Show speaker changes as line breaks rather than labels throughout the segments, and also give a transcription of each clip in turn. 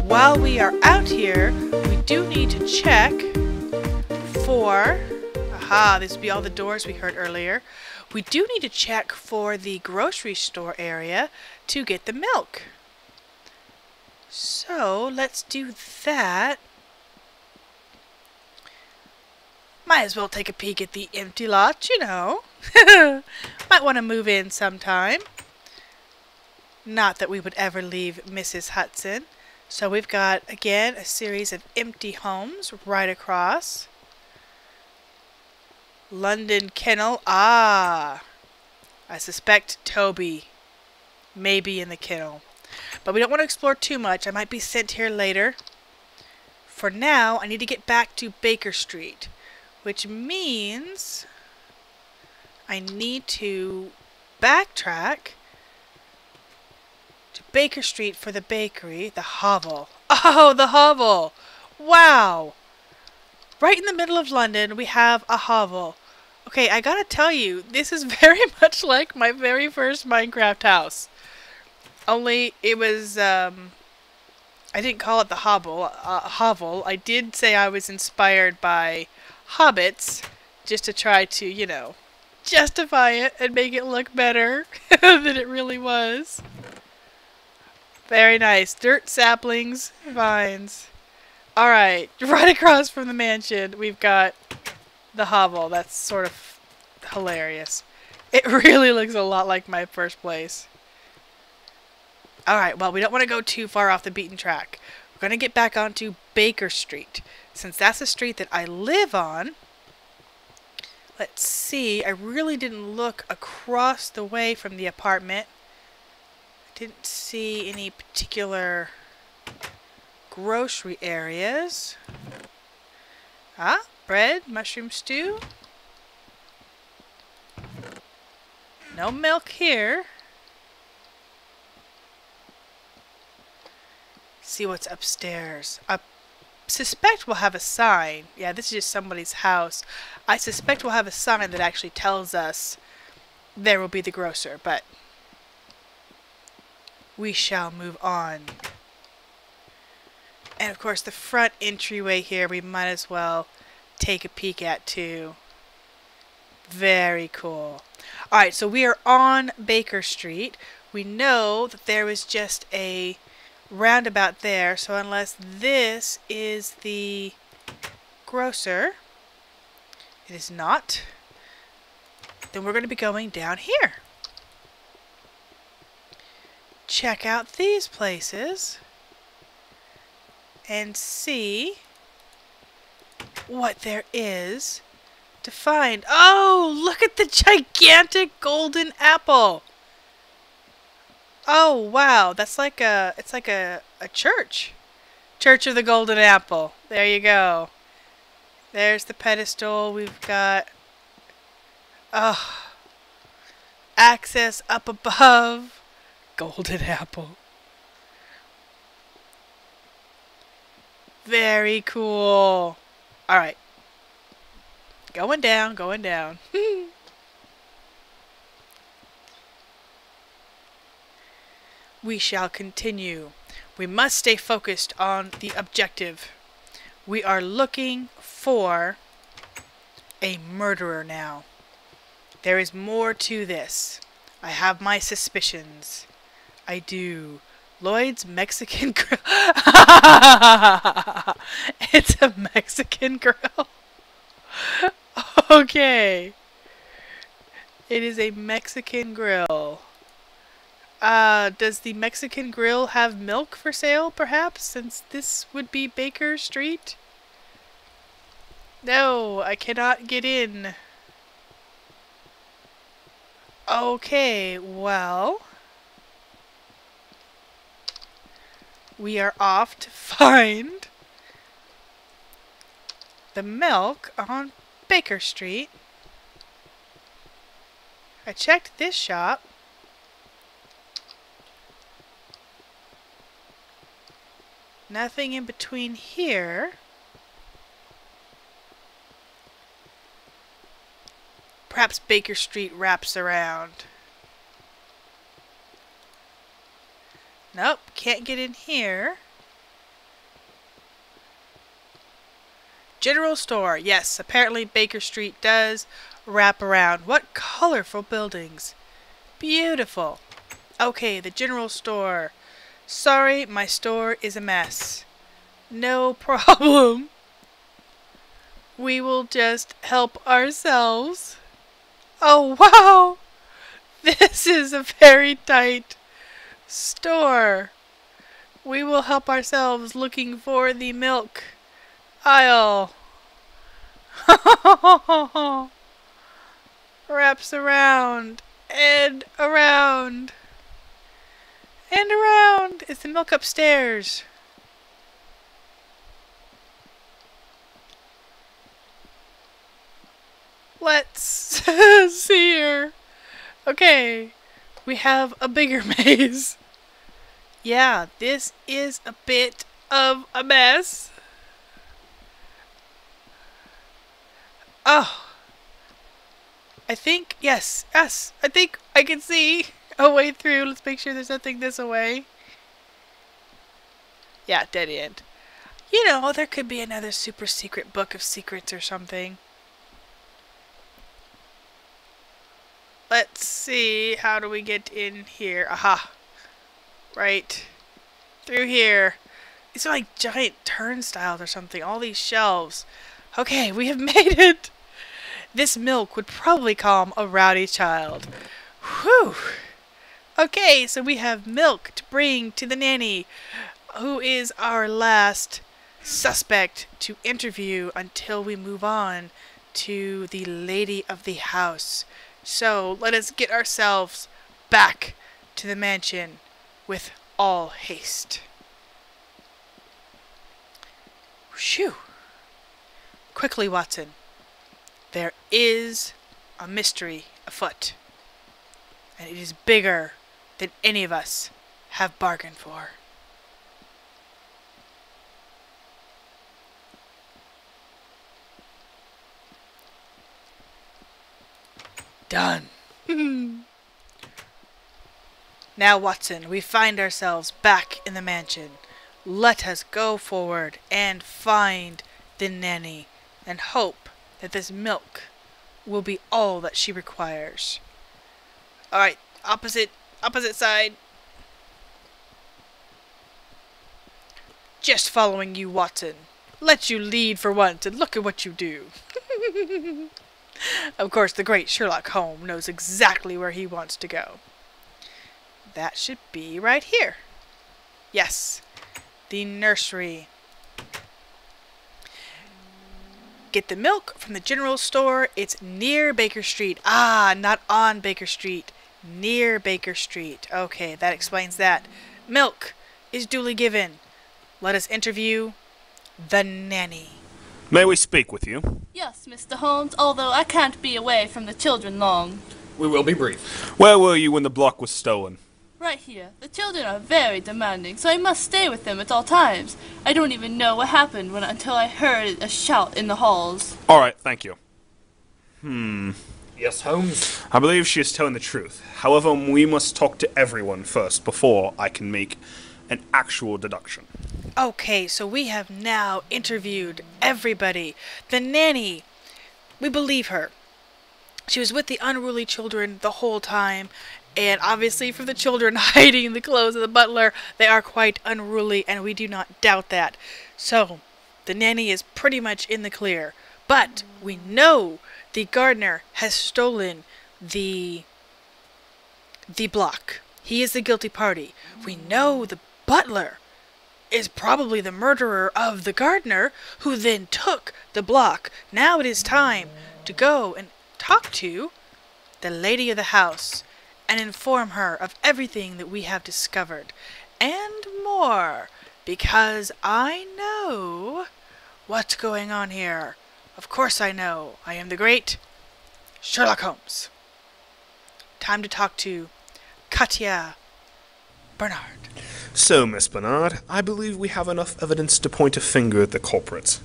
While we are out here, we do need to check for... Aha, this would be all the doors we heard earlier. We do need to check for the grocery store area to get the milk. So, let's do that. Might as well take a peek at the empty lot, you know. Might want to move in sometime. Not that we would ever leave Mrs. Hudson. So we've got, again, a series of empty homes right across. London Kennel. Ah! I suspect Toby may be in the kennel. But we don't want to explore too much. I might be sent here later. For now, I need to get back to Baker Street. Which means I need to backtrack to Baker Street for the bakery, the hovel. Oh, the hovel! Wow! Right in the middle of London, we have a hovel. Okay, I gotta tell you, this is very much like my very first Minecraft house. Only it was, I didn't call it the hovel. I did say I was inspired by hobbits, just to try to, you know, justify it and make it look better than it really was. Very nice. Dirt, saplings, vines. Alright, right across from the mansion, we've got the hovel. That's sort of hilarious. It really looks a lot like my first place. Alright, well, we don't want to go too far off the beaten track. We're going to get back onto Baker Street. Since that's a street that I live on, let's see. I really didn't look across the way from the apartment. Didn't see any particular grocery areas. Ah, bread, mushroom stew. No milk here. See what's upstairs. I suspect we'll have a sign. Yeah, this is just somebody's house. I suspect we'll have a sign that actually tells us there will be the grocer, but we shall move on. And of course the front entryway here we might as well take a peek at too. Very cool. Alright, so we are on Baker Street. We know that there was just a roundabout there, so unless this is the grocer, it is not, then we're going to be going down here. Check out these places and see what there is to find. Oh, look at the gigantic golden apple. Oh, wow. That's like a, it's like a church. Church of the Golden Apple. There you go. There's the pedestal. We've got, access up above. Golden apple. Very cool. Alright. Going down, going down. We shall continue. We must stay focused on the objective. We are looking for a murderer now. There is more to this. I have my suspicions. I do. Lloyd's Mexican Grill. It's a Mexican grill. Okay. It is a Mexican grill. Does the Mexican grill have milk for sale, perhaps, since this would be Baker Street? No, I cannot get in. Okay, well, we are off to find the milk on Baker Street. I checked this shop. Nothing in between here. Perhaps Baker Street wraps around. Nope, can't get in here. General store. Yes, apparently Baker Street does wrap around. What colorful buildings. Beautiful. Okay, the general store. Sorry, my store is a mess. No problem. We will just help ourselves. Oh, wow. This is a very tight store. We will help ourselves looking for the milk aisle. Wraps around and around and around. Is the milk upstairs? Let's see here. Okay, we have a bigger maze. Yeah, this is a bit of a mess. Oh. I think, yes, I think I can see a way through. Let's make sure there's nothing this way. Yeah, dead end. You know, there could be another super secret book of secrets or something. Let's see, how do we get in here? Aha. Right. Through here. These are like giant turnstiles or something. All these shelves. Okay, we have made it. This milk would probably calm a rowdy child. Whew. Okay, so we have milk to bring to the nanny, who is our last suspect to interview until we move on to the lady of the house. So let us get ourselves back to the mansion with all haste. Shoo! Quickly, Watson. There is a mystery afoot, and it is bigger than any of us have bargained for. Done. Now, Watson, we find ourselves back in the mansion. Let us go forward and find the nanny and hope that this milk will be all that she requires. Alright, opposite side. Just following you, Watson. Let you lead for once, and look at what you do. Of course, the great Sherlock Holmes knows exactly where he wants to go. That should be right here. Yes, the nursery. Get the milk from the general store. It's near Baker Street. Ah, not on Baker Street. Near Baker Street. Okay, that explains that. Milk is duly given. Let us interview the nanny.
May we speak with you?
Yes, Mr. Holmes, although I can't be away from the children long.
We will be brief.
Where were you when the block was stolen?
Right here. The children are very demanding, so I must stay with them at all times. I don't even know what happened until I heard a shout in the halls.
Alright, thank you.
Yes, Holmes?
I believe she is telling the truth. However, we must talk to everyone first before I can make an actual deduction.
Okay, so we have now interviewed everybody. The nanny, we believe her. She was with the unruly children the whole time, and obviously for the children hiding the clothes of the butler, they are quite unruly, and we do not doubt that. So, the nanny is pretty much in the clear. But we know the gardener has stolen the block. He is the guilty party. We know the butler is probably the murderer of the gardener, who then took the block. Now it is time to go and talk to the lady of the house and inform her of everything that we have discovered and more, because I know what's going on here. Of course I know. I am the great Sherlock Holmes. Time to talk to Katya Bernard.
So, Miss Bernard, I believe we have enough evidence to point a finger at the culprit.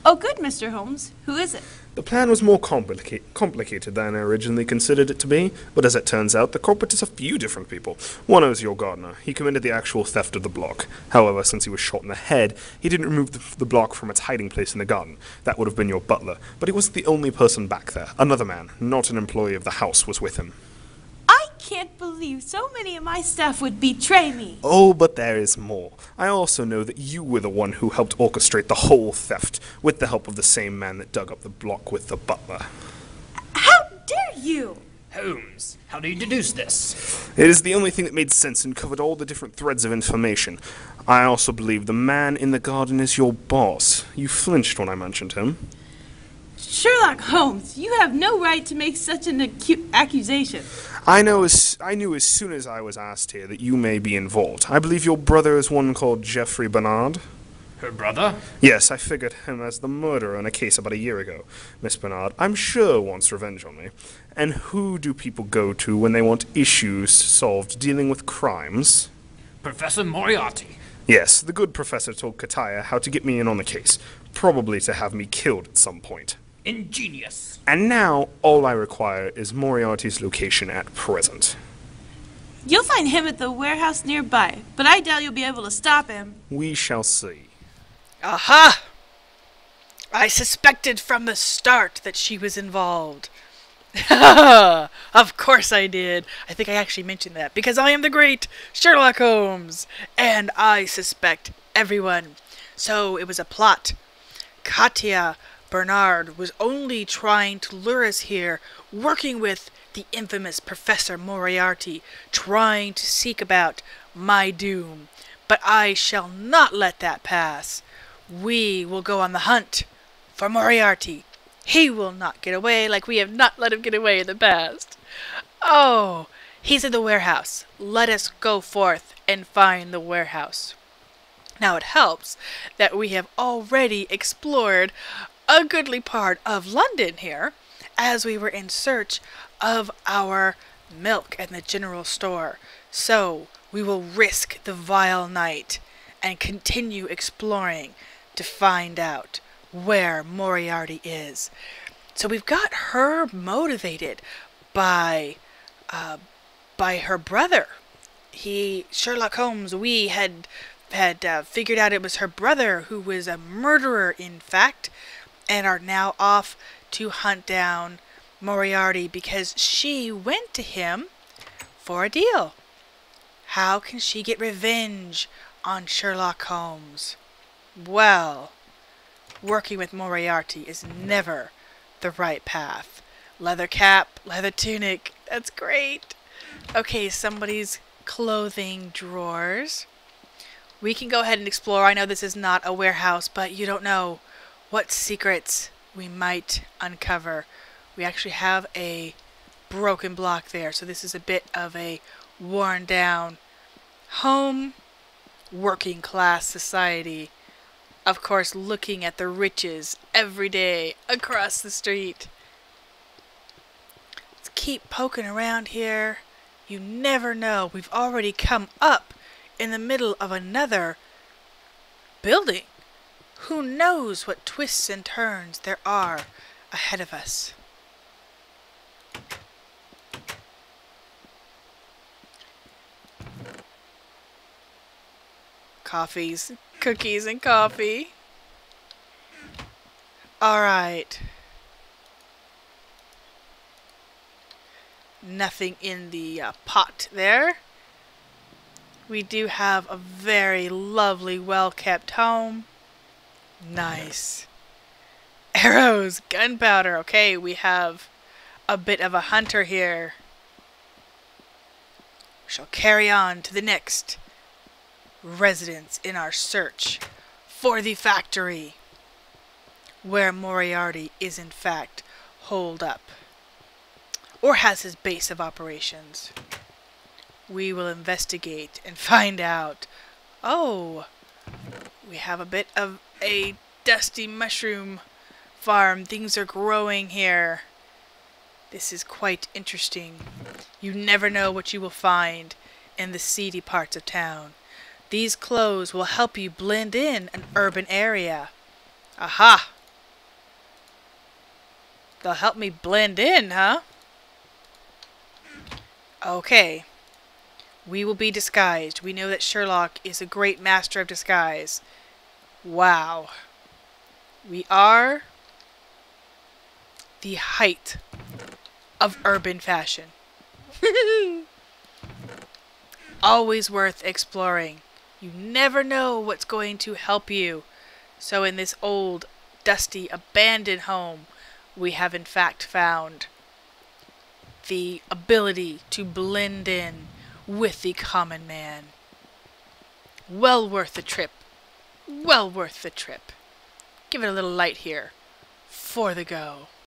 Oh, good, Mr. Holmes. Who is it?
The plan was more complicated than I originally considered it to be, but as it turns out, the culprit is a few different people. One is your gardener. He committed the actual theft of the block. However, since he was shot in the head, he didn't remove the block from its hiding place in the garden. That would have been your butler, but he wasn't the only person back there. Another man, not an employee of the house, was with him.
I can't believe so many of my staff would betray me.
Oh, but there is more. I also know that you were the one who helped orchestrate the whole theft, with the help of the same man that dug up the block with the butler.
How dare you?
Holmes, how do you deduce this?
It is the only thing that made sense and covered all the different threads of information. I also believe the man in the garden is your boss. You flinched when I mentioned him.
Sherlock Holmes, you have no right to make such an accusation.
I knew as soon as I was asked here that you may be involved. I believe your brother is one called Geoffrey Bernard.
Her brother?
Yes, I figured him as the murderer in a case about a year ago. Miss Bernard, I'm sure, wants revenge on me. And who do people go to when they want issues solved dealing with crimes?
Professor Moriarty.
Yes, the good professor told Kataya how to get me in on the case, probably to have me killed at some point.
Ingenious.
And now, all I require is Moriarty's location at present.
You'll find him at the warehouse nearby, but I doubt you'll be able to stop him.
We shall see.
Aha! I suspected from the start that she was involved. Of course I did. I think I actually mentioned that, because I am the great Sherlock Holmes, and I suspect everyone. So it was a plot. Katya Bernard was only trying to lure us here, working with the infamous Professor Moriarty, trying to seek about my doom. But I shall not let that pass. We will go on the hunt for Moriarty. He will not get away like we have not let him get away in the past. Oh, he's in the warehouse. Let us go forth and find the warehouse. Now it helps that we have already explored a goodly part of London here, as we were in search of our milk at the general store. So we will risk the vile night and continue exploring to find out where Moriarty is. So we've got her motivated by her brother. Sherlock Holmes, we had figured out it was her brother who was a murderer, in fact, and are now off to hunt down Moriarty because she went to him for a deal. How can she get revenge on Sherlock Holmes? Well, working with Moriarty is never the right path. Leather cap, leather tunic, that's great. Okay, somebody's clothing drawers. We can go ahead and explore. I know this is not a warehouse, but you don't know what secrets we might uncover. We actually have a broken block there, so this is a bit of a worn down home, working class society. Of course, looking at the riches every day across the street. Let's keep poking around here. You never know. We've already come up in the middle of another building. Who knows what twists and turns there are ahead of us. Coffees, cookies and coffee. Alright. Nothing in the pot there. We do have a very lovely, well-kept home. Nice. Arrows, gunpowder. Okay, we have a bit of a hunter here. We shall carry on to the next residence in our search for the factory where Moriarty is in fact holed up or has his base of operations. We will investigate and find out. Oh, we have a bit of a dusty mushroom farm. Things are growing here. This is quite interesting. You never know what you will find in the seedy parts of town. These clothes will help you blend in an urban area. Aha! They'll help me blend in, huh? Okay. We will be disguised. We know that Sherlock is a great master of disguise. Wow. We are the height of urban fashion. Always worth exploring. You never know what's going to help you. So in this old, dusty, abandoned home, we have in fact found the ability to blend in with the common man. Well worth the trip. Well worth the trip. Give it a little light here for the go.